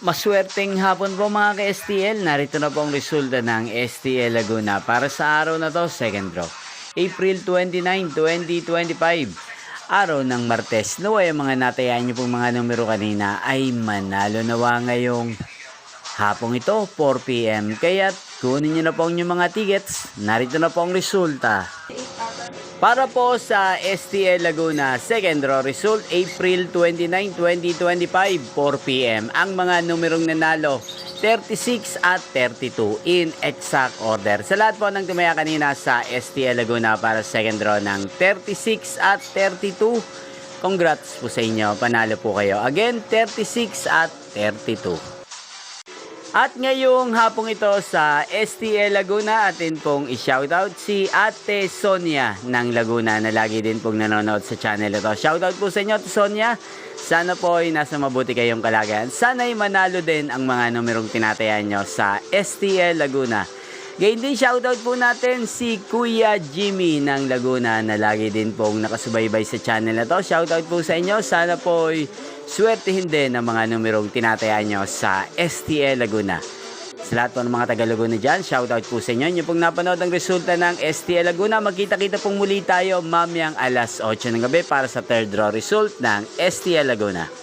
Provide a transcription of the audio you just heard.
Maswerteng hapon po mga ka-STL. Narito na po ang resulta ng STL Laguna para sa araw na to, second draw. April 29, 2025. Araw ng Martes. Naway ang mga natayaan nyo pong mga numero kanina ay manalo nawa ngayong hapong ito, 4 p.m. Kaya kunin nyo na po ang inyong mga tickets. Narito na po ang resulta. Para po sa STL Laguna, second draw result, April 29, 2025, 4 p.m. Ang mga numerong nanalo, 36 at 32 in exact order. Sa lahat po ng tumaya kanina sa STL Laguna para second draw ng 36 at 32, congrats po sa inyo, panalo po kayo. Again, 36 at 32. At ngayong hapong ito sa STL Laguna, atin pong i-shoutout si Ate Sonia ng Laguna na lagi din pong nanonood sa channel ito. Shoutout po sa inyo, Ate Sonia. Sana po ay nasa mabuti kayong kalagayan. Sana ay manalo din ang mga numerong tinatayan nyo sa STL Laguna. Gayun din, shoutout po natin si Kuya Jimmy ng Laguna na lagi din pong nakasubaybay sa channel na to. Shoutout po sa inyo. Sana po ay swertihin din ang mga numerong tinatayaan nyo sa STL Laguna. Sa lahat po ng mga taga-Laguna dyan, shoutout po sa inyo. Inyo pong napanood ang resulta ng STL Laguna. Magkita-kita pong muli tayo mamayang alas 8 ng gabi para sa third draw result ng STL Laguna.